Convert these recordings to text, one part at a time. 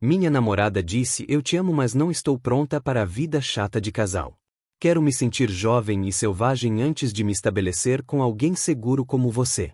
Minha namorada disse: eu te amo, mas não estou pronta para a vida chata de casal. Quero me sentir jovem e selvagem antes de me estabelecer com alguém seguro como você.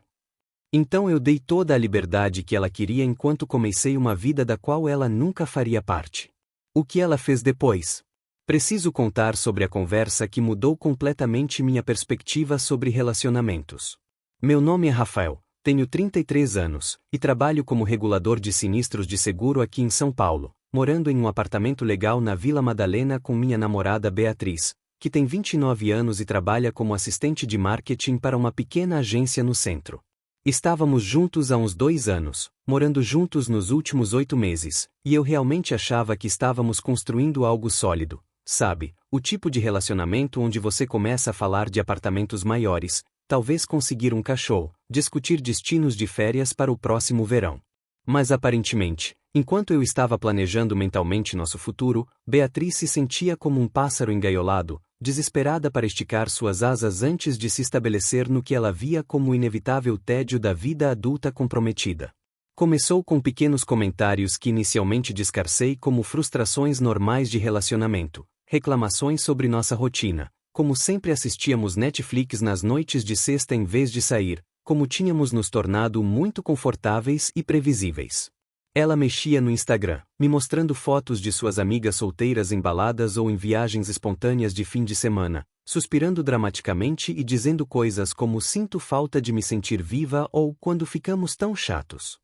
Então eu dei toda a liberdade que ela queria enquanto comecei uma vida da qual ela nunca faria parte. O que ela fez depois? Preciso contar sobre a conversa que mudou completamente minha perspectiva sobre relacionamentos. Meu nome é Rafael, tenho 33 anos, e trabalho como regulador de sinistros de seguro aqui em São Paulo, morando em um apartamento legal na Vila Madalena com minha namorada Beatriz, que tem 29 anos e trabalha como assistente de marketing para uma pequena agência no centro. Estávamos juntos há uns 2 anos, morando juntos nos últimos 8 meses, e eu realmente achava que estávamos construindo algo sólido, sabe? O tipo de relacionamento onde você começa a falar de apartamentos maiores, talvez conseguir um cachorro, discutir destinos de férias para o próximo verão. Mas aparentemente, enquanto eu estava planejando mentalmente nosso futuro, Beatriz se sentia como um pássaro engaiolado, desesperada para esticar suas asas antes de se estabelecer no que ela via como o inevitável tédio da vida adulta comprometida. Começou com pequenos comentários que inicialmente discarcei como frustrações normais de relacionamento, reclamações sobre nossa rotina, como sempre assistíamos Netflix nas noites de sexta em vez de sair, como tínhamos nos tornado muito confortáveis e previsíveis. Ela mexia no Instagram, me mostrando fotos de suas amigas solteiras em baladas ou em viagens espontâneas de fim de semana, suspirando dramaticamente e dizendo coisas como sinto falta de me sentir viva ou quando ficamos tão chatos.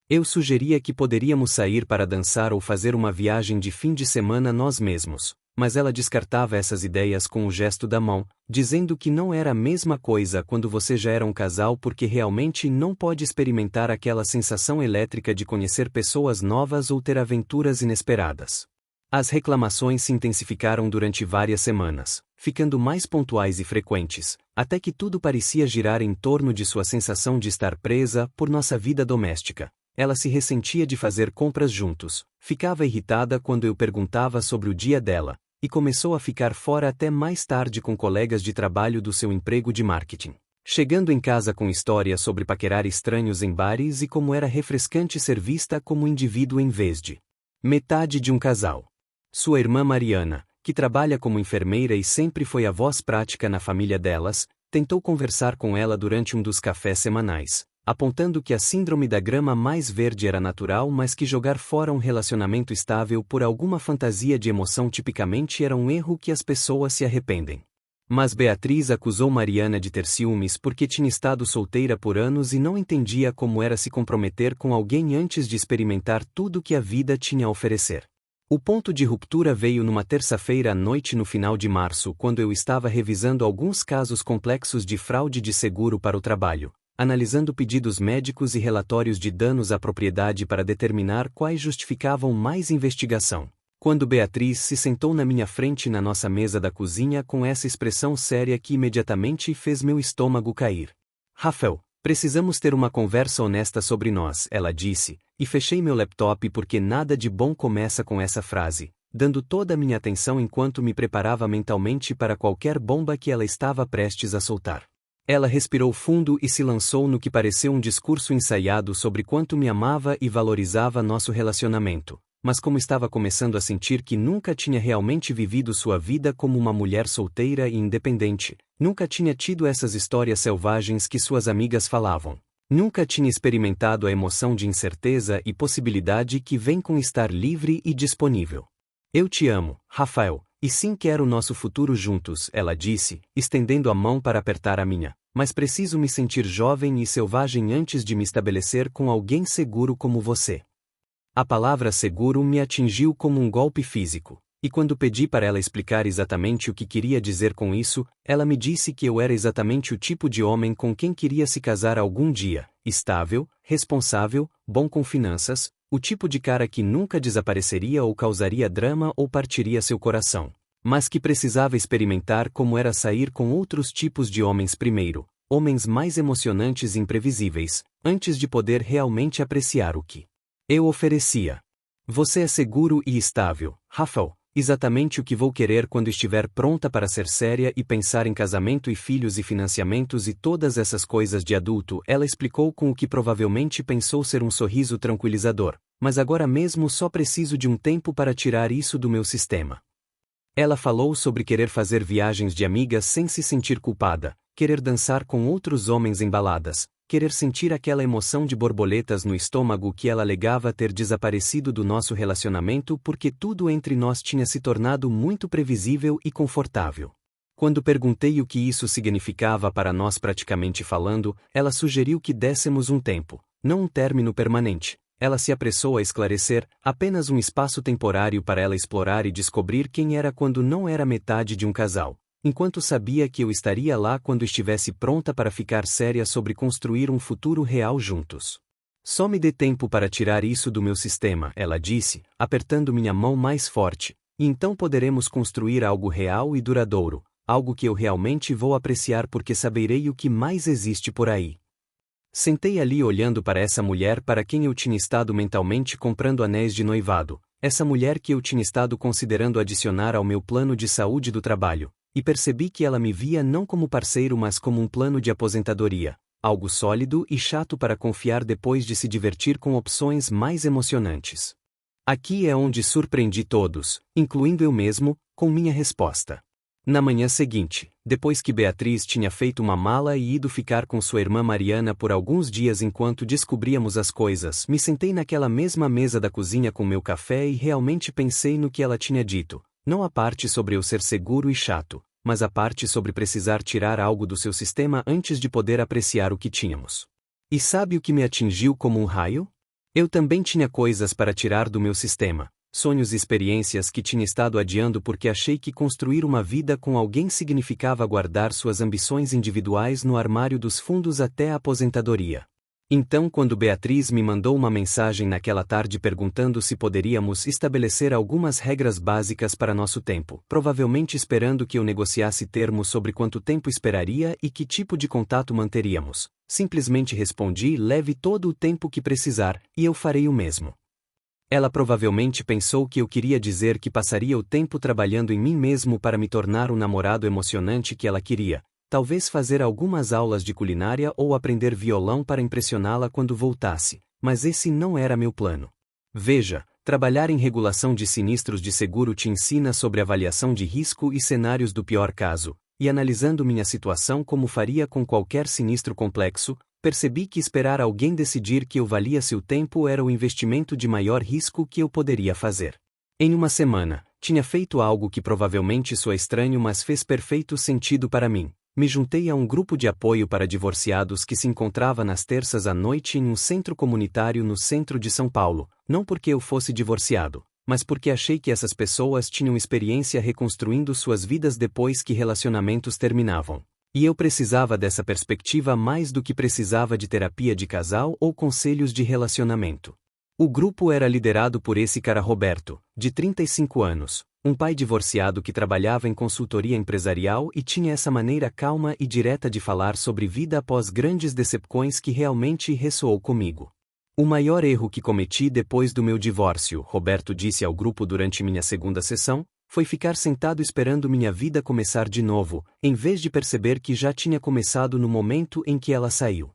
Eu sugeria que poderíamos sair para dançar ou fazer uma viagem de fim de semana nós mesmos, mas ela descartava essas ideias com o gesto da mão, dizendo que não era a mesma coisa quando você já era um casal porque realmente não pode experimentar aquela sensação elétrica de conhecer pessoas novas ou ter aventuras inesperadas. As reclamações se intensificaram durante várias semanas, ficando mais pontuais e frequentes, até que tudo parecia girar em torno de sua sensação de estar presa por nossa vida doméstica. Ela se ressentia de fazer compras juntos, ficava irritada quando eu perguntava sobre o dia dela, e começou a ficar fora até mais tarde com colegas de trabalho do seu emprego de marketing. Chegando em casa com histórias sobre paquerar estranhos em bares e como era refrescante ser vista como indivíduo em vez de metade de um casal. Sua irmã Mariana, que trabalha como enfermeira e sempre foi a voz prática na família delas, tentou conversar com ela durante um dos cafés semanais, apontando que a síndrome da grama mais verde era natural, mas que jogar fora um relacionamento estável por alguma fantasia de emoção tipicamente era um erro que as pessoas se arrependem. Mas Beatriz acusou Mariana de ter ciúmes porque tinha estado solteira por anos e não entendia como era se comprometer com alguém antes de experimentar tudo que a vida tinha a oferecer. O ponto de ruptura veio numa terça-feira à noite no final de março, quando eu estava revisando alguns casos complexos de fraude de seguro para o trabalho, analisando pedidos médicos e relatórios de danos à propriedade para determinar quais justificavam mais investigação. Quando Beatriz se sentou na minha frente na nossa mesa da cozinha com essa expressão séria que imediatamente fez meu estômago cair. Rafael, precisamos ter uma conversa honesta sobre nós, ela disse, e fechei meu laptop porque nada de bom começa com essa frase, dando toda a minha atenção enquanto me preparava mentalmente para qualquer bomba que ela estava prestes a soltar. Ela respirou fundo e se lançou no que pareceu um discurso ensaiado sobre quanto me amava e valorizava nosso relacionamento, mas como estava começando a sentir que nunca tinha realmente vivido sua vida como uma mulher solteira e independente, nunca tinha tido essas histórias selvagens que suas amigas falavam, nunca tinha experimentado a emoção de incerteza e possibilidade que vem com estar livre e disponível. Eu te amo, Rafael, e sim quero nosso futuro juntos, ela disse, estendendo a mão para apertar a minha. Mas preciso me sentir jovem e selvagem antes de me estabelecer com alguém seguro como você. A palavra seguro me atingiu como um golpe físico, e quando pedi para ela explicar exatamente o que queria dizer com isso, ela me disse que eu era exatamente o tipo de homem com quem queria se casar algum dia, estável, responsável, bom com finanças, o tipo de cara que nunca desapareceria ou causaria drama ou partiria seu coração, mas que precisava experimentar como era sair com outros tipos de homens primeiro, homens mais emocionantes e imprevisíveis, antes de poder realmente apreciar o que eu oferecia. Você é seguro e estável, Rafael, exatamente o que vou querer quando estiver pronta para ser séria e pensar em casamento e filhos e financiamentos e todas essas coisas de adulto, ela explicou com o que provavelmente pensou ser um sorriso tranquilizador, mas agora mesmo só preciso de um tempo para tirar isso do meu sistema. Ela falou sobre querer fazer viagens de amigas sem se sentir culpada, querer dançar com outros homens em baladas, querer sentir aquela emoção de borboletas no estômago que ela alegava ter desaparecido do nosso relacionamento porque tudo entre nós tinha se tornado muito previsível e confortável. Quando perguntei o que isso significava para nós praticamente falando, ela sugeriu que dessemos um tempo, não um término permanente. Ela se apressou a esclarecer, apenas um espaço temporário para ela explorar e descobrir quem era quando não era metade de um casal, enquanto sabia que eu estaria lá quando estivesse pronta para ficar séria sobre construir um futuro real juntos. Só me dê tempo para tirar isso do meu sistema, ela disse, apertando minha mão mais forte, e então poderemos construir algo real e duradouro, algo que eu realmente vou apreciar porque saberei o que mais existe por aí. Sentei ali olhando para essa mulher para quem eu tinha estado mentalmente comprando anéis de noivado, essa mulher que eu tinha estado considerando adicionar ao meu plano de saúde do trabalho, e percebi que ela me via não como parceiro mas como um plano de aposentadoria, algo sólido e chato para confiar depois de se divertir com opções mais emocionantes. Aqui é onde surpreendi todos, incluindo eu mesmo, com minha resposta. Na manhã seguinte, depois que Beatriz tinha feito uma mala e ido ficar com sua irmã Mariana por alguns dias enquanto descobríamos as coisas, me sentei naquela mesma mesa da cozinha com meu café e realmente pensei no que ela tinha dito, não a parte sobre eu ser seguro e chato, mas a parte sobre precisar tirar algo do seu sistema antes de poder apreciar o que tínhamos. E sabe o que me atingiu como um raio? Eu também tinha coisas para tirar do meu sistema. Sonhos e experiências que tinha estado adiando porque achei que construir uma vida com alguém significava guardar suas ambições individuais no armário dos fundos até a aposentadoria. Então, quando Beatriz me mandou uma mensagem naquela tarde perguntando se poderíamos estabelecer algumas regras básicas para nosso tempo, provavelmente esperando que eu negociasse termos sobre quanto tempo esperaria e que tipo de contato manteríamos, simplesmente respondi: leve todo o tempo que precisar, e eu farei o mesmo. Ela provavelmente pensou que eu queria dizer que passaria o tempo trabalhando em mim mesmo para me tornar o namorado emocionante que ela queria, talvez fazer algumas aulas de culinária ou aprender violão para impressioná-la quando voltasse, mas esse não era meu plano. Veja, trabalhar em regulação de sinistros de seguro te ensina sobre avaliação de risco e cenários do pior caso, e analisando minha situação como faria com qualquer sinistro complexo, percebi que esperar alguém decidir que eu valia seu tempo era o investimento de maior risco que eu poderia fazer. Em uma semana, tinha feito algo que provavelmente soa estranho mas fez perfeito sentido para mim. Me juntei a um grupo de apoio para divorciados que se encontrava nas terças à noite em um centro comunitário no centro de São Paulo, não porque eu fosse divorciado, mas porque achei que essas pessoas tinham experiência reconstruindo suas vidas depois que relacionamentos terminavam. E eu precisava dessa perspectiva mais do que precisava de terapia de casal ou conselhos de relacionamento. O grupo era liderado por esse cara Roberto, de 35 anos, um pai divorciado que trabalhava em consultoria empresarial e tinha essa maneira calma e direta de falar sobre vida após grandes decepções que realmente ressoou comigo. O maior erro que cometi depois do meu divórcio, Roberto disse ao grupo durante minha segunda sessão, foi ficar sentado esperando minha vida começar de novo, em vez de perceber que já tinha começado no momento em que ela saiu.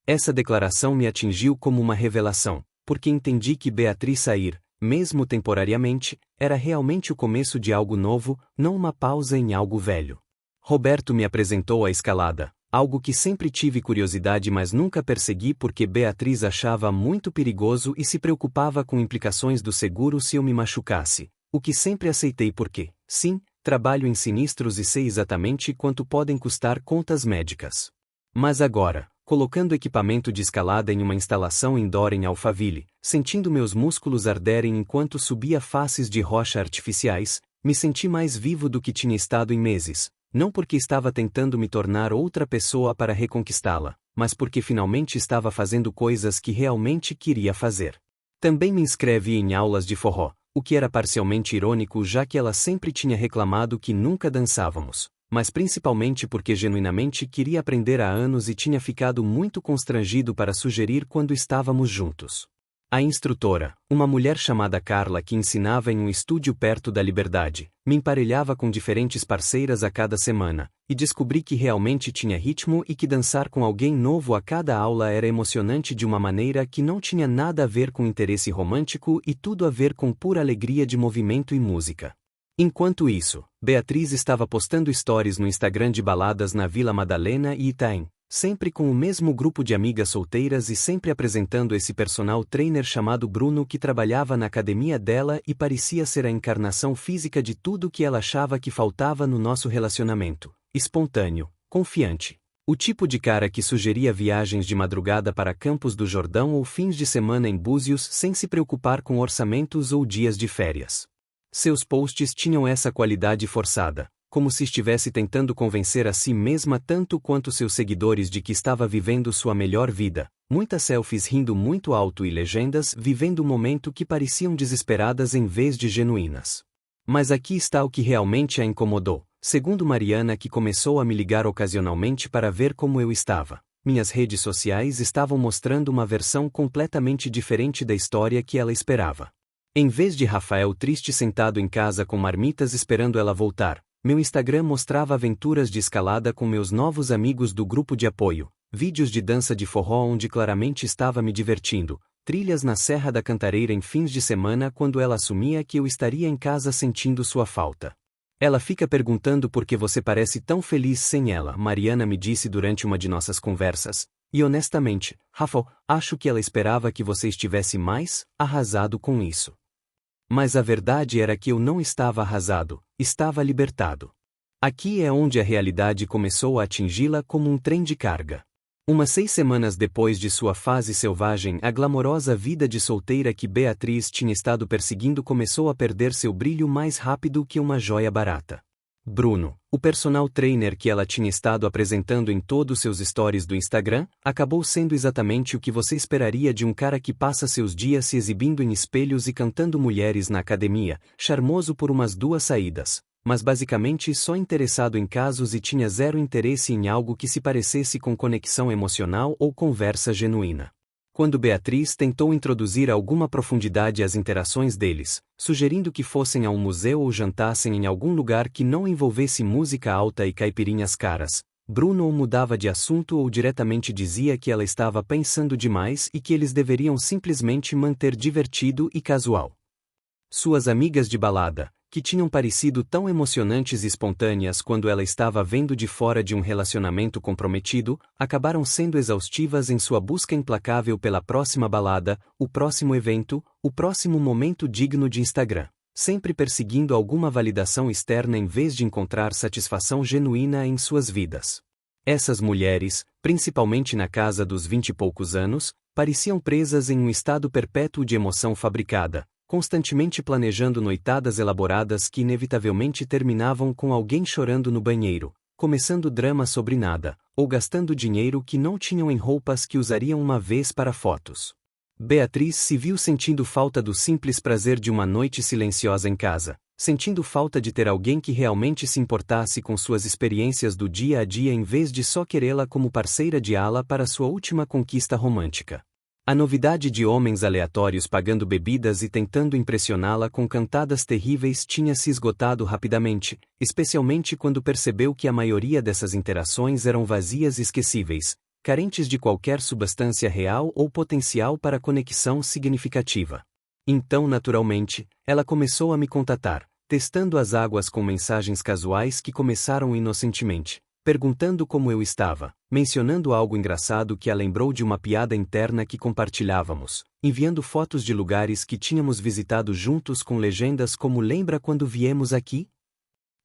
Essa declaração me atingiu como uma revelação, porque entendi que Beatriz sair, mesmo temporariamente, era realmente o começo de algo novo, não uma pausa em algo velho. Roberto me apresentou a escalada, algo que sempre tive curiosidade mas nunca persegui porque Beatriz achava muito perigoso e se preocupava com implicações do seguro se eu me machucasse. O que sempre aceitei porque, sim, trabalho em sinistros e sei exatamente quanto podem custar contas médicas. Mas agora, colocando equipamento de escalada em uma instalação indoor em Alphaville, sentindo meus músculos arderem enquanto subia faces de rocha artificiais, me senti mais vivo do que tinha estado em meses, não porque estava tentando me tornar outra pessoa para reconquistá-la, mas porque finalmente estava fazendo coisas que realmente queria fazer. Também me inscrevi em aulas de forró, o que era parcialmente irônico já que ela sempre tinha reclamado que nunca dançávamos, mas principalmente porque genuinamente queria aprender há anos e tinha ficado muito constrangido para sugerir quando estávamos juntos. A instrutora, uma mulher chamada Carla que ensinava em um estúdio perto da Liberdade, me emparelhava com diferentes parceiras a cada semana, e descobri que realmente tinha ritmo e que dançar com alguém novo a cada aula era emocionante de uma maneira que não tinha nada a ver com interesse romântico e tudo a ver com pura alegria de movimento e música. Enquanto isso, Beatriz estava postando stories no Instagram de baladas na Vila Madalena e Itaim, sempre com o mesmo grupo de amigas solteiras e sempre apresentando esse personal trainer chamado Bruno que trabalhava na academia dela e parecia ser a encarnação física de tudo que ela achava que faltava no nosso relacionamento: espontâneo, confiante. O tipo de cara que sugeria viagens de madrugada para Campos do Jordão ou fins de semana em Búzios sem se preocupar com orçamentos ou dias de férias. Seus posts tinham essa qualidade forçada, como se estivesse tentando convencer a si mesma tanto quanto seus seguidores de que estava vivendo sua melhor vida, muitas selfies rindo muito alto e legendas vivendo o momento que pareciam desesperadas em vez de genuínas. Mas aqui está o que realmente a incomodou. Segundo Mariana, que começou a me ligar ocasionalmente para ver como eu estava, minhas redes sociais estavam mostrando uma versão completamente diferente da história que ela esperava. Em vez de Rafael triste sentado em casa com marmitas esperando ela voltar, meu Instagram mostrava aventuras de escalada com meus novos amigos do grupo de apoio, vídeos de dança de forró onde claramente estava me divertindo, trilhas na Serra da Cantareira em fins de semana quando ela assumia que eu estaria em casa sentindo sua falta. Ela fica perguntando por que você parece tão feliz sem ela, Mariana me disse durante uma de nossas conversas, e honestamente, Rafa, acho que ela esperava que você estivesse mais arrasado com isso. Mas a verdade era que eu não estava arrasado, estava libertado. Aqui é onde a realidade começou a atingi-la como um trem de carga. Umas 6 semanas depois de sua fase selvagem, a glamourosa vida de solteira que Beatriz tinha estado perseguindo começou a perder seu brilho mais rápido que uma joia barata. Bruno, o personal trainer que ela tinha estado apresentando em todos seus stories do Instagram, acabou sendo exatamente o que você esperaria de um cara que passa seus dias se exibindo em espelhos e cantando mulheres na academia, charmoso por umas 2 saídas, mas basicamente só interessado em casos e tinha zero interesse em algo que se parecesse com conexão emocional ou conversa genuína. Quando Beatriz tentou introduzir alguma profundidade às interações deles, sugerindo que fossem a um museu ou jantassem em algum lugar que não envolvesse música alta e caipirinhas caras, Bruno ou mudava de assunto ou diretamente dizia que ela estava pensando demais e que eles deveriam simplesmente manter divertido e casual. Suas amigas de balada, que tinham parecido tão emocionantes e espontâneas quando ela estava vendo de fora de um relacionamento comprometido, acabaram sendo exaustivas em sua busca implacável pela próxima balada, o próximo evento, o próximo momento digno de Instagram, sempre perseguindo alguma validação externa em vez de encontrar satisfação genuína em suas vidas. Essas mulheres, principalmente na casa dos 20 e poucos anos, pareciam presas em um estado perpétuo de emoção fabricada, constantemente planejando noitadas elaboradas que inevitavelmente terminavam com alguém chorando no banheiro, começando drama sobre nada, ou gastando dinheiro que não tinham em roupas que usariam uma vez para fotos. Beatriz se viu sentindo falta do simples prazer de uma noite silenciosa em casa, sentindo falta de ter alguém que realmente se importasse com suas experiências do dia a dia em vez de só querê-la como parceira de ala para sua última conquista romântica. A novidade de homens aleatórios pagando bebidas e tentando impressioná-la com cantadas terríveis tinha se esgotado rapidamente, especialmente quando percebeu que a maioria dessas interações eram vazias e esquecíveis, carentes de qualquer substância real ou potencial para conexão significativa. Então, naturalmente, ela começou a me contatar, testando as águas com mensagens casuais que começaram inocentemente, perguntando como eu estava, mencionando algo engraçado que a lembrou de uma piada interna que compartilhávamos, enviando fotos de lugares que tínhamos visitado juntos com legendas como "Lembra quando viemos aqui?".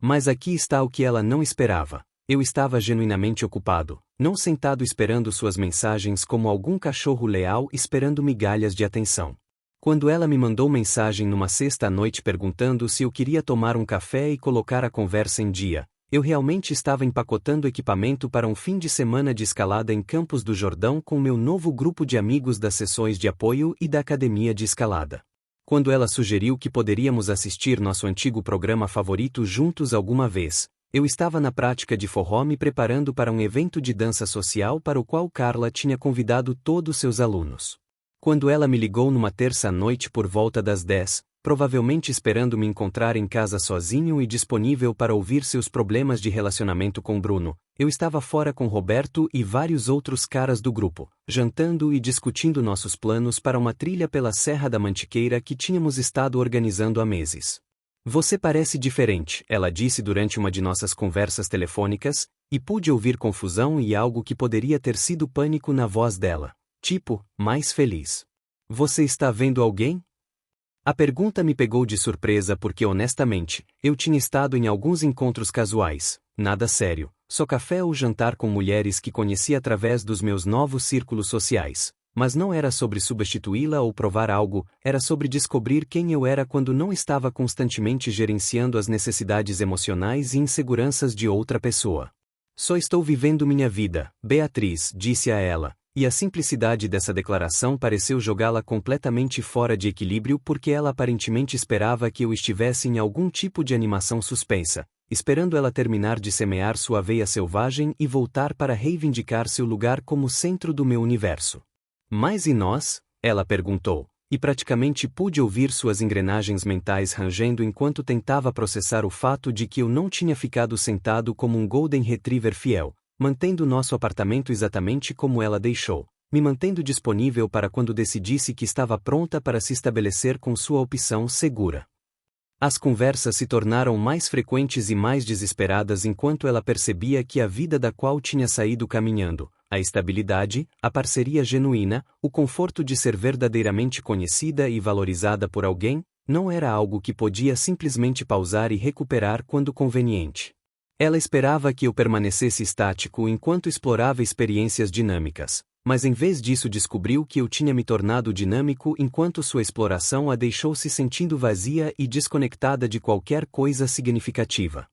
Mas aqui está o que ela não esperava. Eu estava genuinamente ocupado, não sentado esperando suas mensagens como algum cachorro leal esperando migalhas de atenção. Quando ela me mandou mensagem numa sexta à noite perguntando se eu queria tomar um café e colocar a conversa em dia, eu realmente estava empacotando equipamento para um fim de semana de escalada em Campos do Jordão com meu novo grupo de amigos das sessões de apoio e da academia de escalada. Quando ela sugeriu que poderíamos assistir nosso antigo programa favorito juntos alguma vez, eu estava na prática de forró me preparando para um evento de dança social para o qual Carla tinha convidado todos seus alunos. Quando ela me ligou numa terça-noite por volta das 10, provavelmente esperando me encontrar em casa sozinho e disponível para ouvir seus problemas de relacionamento com Bruno, eu estava fora com Roberto e vários outros caras do grupo, jantando e discutindo nossos planos para uma trilha pela Serra da Mantiqueira que tínhamos estado organizando há meses. Você parece diferente, ela disse durante uma de nossas conversas telefônicas, e pude ouvir confusão e algo que poderia ter sido pânico na voz dela. Tipo, mais feliz. Você está vendo alguém? A pergunta me pegou de surpresa porque honestamente, eu tinha estado em alguns encontros casuais, nada sério, só café ou jantar com mulheres que conheci através dos meus novos círculos sociais. Mas não era sobre substituí-la ou provar algo, era sobre descobrir quem eu era quando não estava constantemente gerenciando as necessidades emocionais e inseguranças de outra pessoa. Só estou vivendo minha vida, Beatriz, disse a ela. E a simplicidade dessa declaração pareceu jogá-la completamente fora de equilíbrio porque ela aparentemente esperava que eu estivesse em algum tipo de animação suspensa, esperando ela terminar de semear sua veia selvagem e voltar para reivindicar seu lugar como centro do meu universo. Mas e nós? Ela perguntou, e praticamente pude ouvir suas engrenagens mentais rangendo enquanto tentava processar o fato de que eu não tinha ficado sentado como um Golden Retriever fiel, mantendo nosso apartamento exatamente como ela deixou, me mantendo disponível para quando decidisse que estava pronta para se estabelecer com sua opção segura. As conversas se tornaram mais frequentes e mais desesperadas enquanto ela percebia que a vida da qual tinha saído caminhando, a estabilidade, a parceria genuína, o conforto de ser verdadeiramente conhecida e valorizada por alguém, não era algo que podia simplesmente pausar e recuperar quando conveniente. Ela esperava que eu permanecesse estático enquanto explorava experiências dinâmicas, mas em vez disso descobriu que eu tinha me tornado dinâmico enquanto sua exploração a deixou se sentindo vazia e desconectada de qualquer coisa significativa.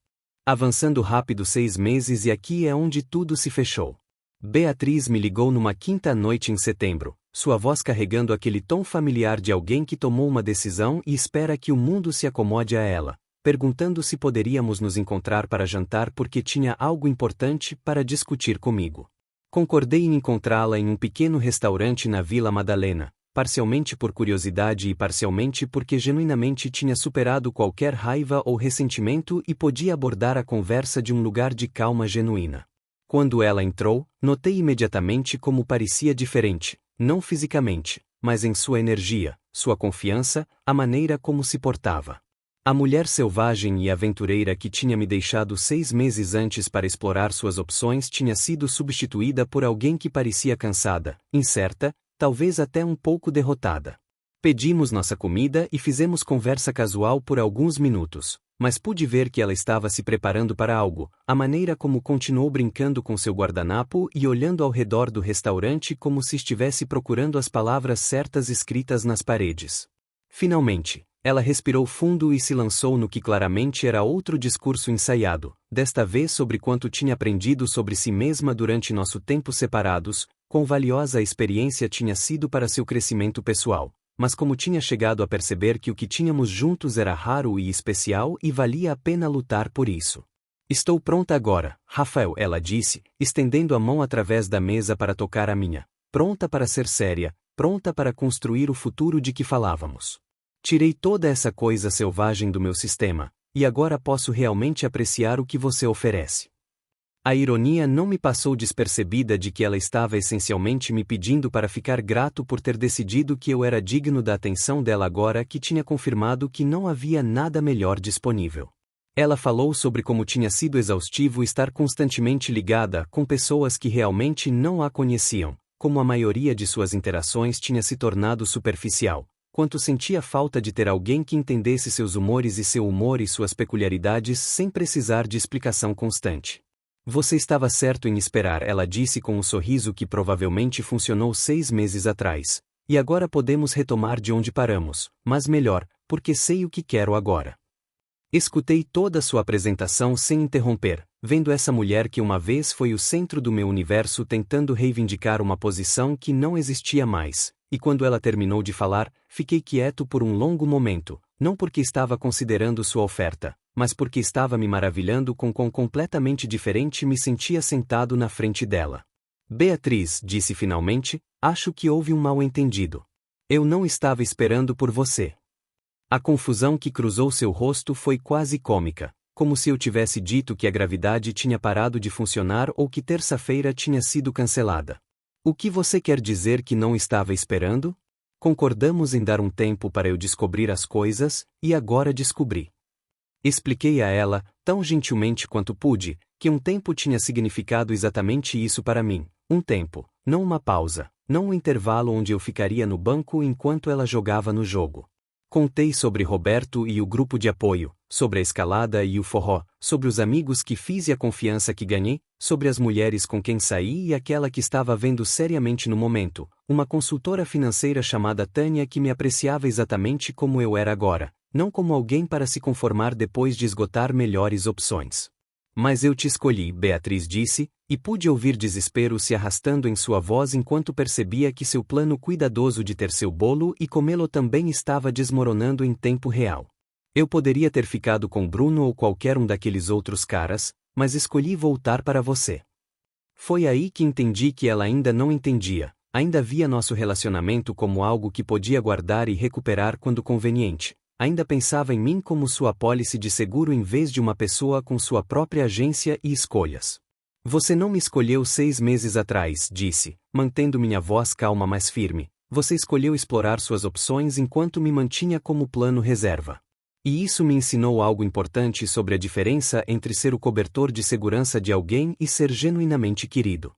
Avançando rápido 6 meses e aqui é onde tudo se fechou. Beatriz me ligou numa quinta-noite em setembro, sua voz carregando aquele tom familiar de alguém que tomou uma decisão e espera que o mundo se acomode a ela, perguntando se poderíamos nos encontrar para jantar porque tinha algo importante para discutir comigo. Concordei em encontrá-la em um pequeno restaurante na Vila Madalena, parcialmente por curiosidade e parcialmente porque genuinamente tinha superado qualquer raiva ou ressentimento e podia abordar a conversa de um lugar de calma genuína. Quando ela entrou, notei imediatamente como parecia diferente, não fisicamente, mas em sua energia, sua confiança, a maneira como se portava. A mulher selvagem e aventureira que tinha me deixado 6 meses antes para explorar suas opções tinha sido substituída por alguém que parecia cansada, incerta, talvez até um pouco derrotada. Pedimos nossa comida e fizemos conversa casual por alguns minutos, mas pude ver que ela estava se preparando para algo, a maneira como continuou brincando com seu guardanapo e olhando ao redor do restaurante como se estivesse procurando as palavras certas escritas nas paredes. Finalmente, ela respirou fundo e se lançou no que claramente era outro discurso ensaiado, desta vez sobre quanto tinha aprendido sobre si mesma durante nosso tempo separados, quão valiosa a experiência tinha sido para seu crescimento pessoal, mas como tinha chegado a perceber que o que tínhamos juntos era raro e especial e valia a pena lutar por isso. Estou pronta agora, Rafael, ela disse, estendendo a mão através da mesa para tocar a minha. Pronta para ser séria, pronta para construir o futuro de que falávamos. Tirei toda essa coisa selvagem do meu sistema, e agora posso realmente apreciar o que você oferece. A ironia não me passou despercebida de que ela estava essencialmente me pedindo para ficar grato por ter decidido que eu era digno da atenção dela agora que tinha confirmado que não havia nada melhor disponível. Ela falou sobre como tinha sido exaustivo estar constantemente ligada com pessoas que realmente não a conheciam, como a maioria de suas interações tinha se tornado superficial. Quanto sentia falta de ter alguém que entendesse seus humores e seu humor e suas peculiaridades sem precisar de explicação constante. Você estava certo em esperar, ela disse com um sorriso que provavelmente funcionou 6 meses atrás. E agora podemos retomar de onde paramos, mas melhor, porque sei o que quero agora. Escutei toda sua apresentação sem interromper, vendo essa mulher que uma vez foi o centro do meu universo tentando reivindicar uma posição que não existia mais. E quando ela terminou de falar, fiquei quieto por um longo momento, não porque estava considerando sua oferta, mas porque estava me maravilhando com quão completamente diferente me sentia sentado na frente dela. Beatriz, disse finalmente, acho que houve um mal-entendido. Eu não estava esperando por você. A confusão que cruzou seu rosto foi quase cômica, como se eu tivesse dito que a gravidade tinha parado de funcionar ou que terça-feira tinha sido cancelada. O que você quer dizer que não estava esperando? Concordamos em dar um tempo para eu descobrir as coisas, e agora descobri. Expliquei a ela, tão gentilmente quanto pude, que um tempo tinha significado exatamente isso para mim. Um tempo, não uma pausa, não um intervalo onde eu ficaria no banco enquanto ela jogava no jogo. Contei sobre Roberto e o grupo de apoio, sobre a escalada e o forró, sobre os amigos que fiz e a confiança que ganhei, sobre as mulheres com quem saí e aquela que estava vendo seriamente no momento, uma consultora financeira chamada Tânia que me apreciava exatamente como eu era agora, não como alguém para se conformar depois de esgotar melhores opções. Mas eu te escolhi, Beatriz disse, e pude ouvir desespero se arrastando em sua voz enquanto percebia que seu plano cuidadoso de ter seu bolo e comê-lo também estava desmoronando em tempo real. Eu poderia ter ficado com Bruno ou qualquer um daqueles outros caras, mas escolhi voltar para você. Foi aí que entendi que ela ainda não entendia, ainda via nosso relacionamento como algo que podia guardar e recuperar quando conveniente. Ainda pensava em mim como sua apólice de seguro em vez de uma pessoa com sua própria agência e escolhas. Você não me escolheu 6 meses atrás, disse, mantendo minha voz calma mas firme. Você escolheu explorar suas opções enquanto me mantinha como plano reserva. E isso me ensinou algo importante sobre a diferença entre ser o cobertor de segurança de alguém e ser genuinamente querido.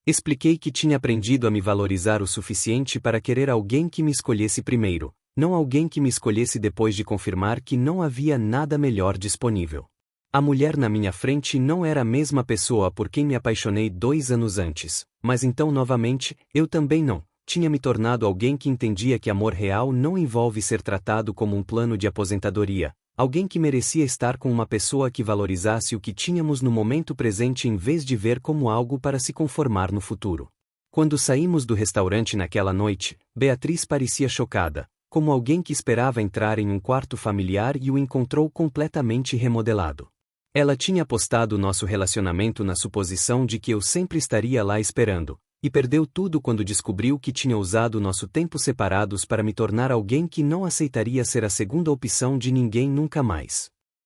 Expliquei que tinha aprendido a me valorizar o suficiente para querer alguém que me escolhesse primeiro, não alguém que me escolhesse depois de confirmar que não havia nada melhor disponível. A mulher na minha frente não era a mesma pessoa por quem me apaixonei 2 anos antes, mas então novamente, eu também não. Tinha me tornado alguém que entendia que amor real não envolve ser tratado como um plano de aposentadoria, alguém que merecia estar com uma pessoa que valorizasse o que tínhamos no momento presente em vez de ver como algo para se conformar no futuro. Quando saímos do restaurante naquela noite, Beatriz parecia chocada, como alguém que esperava entrar em um quarto familiar e o encontrou completamente remodelado. Ela tinha apostado nosso relacionamento na suposição de que eu sempre estaria lá esperando, e perdeu tudo quando descobriu que tinha usado nosso tempo separados para me tornar alguém que não aceitaria ser a segunda opção de ninguém nunca mais.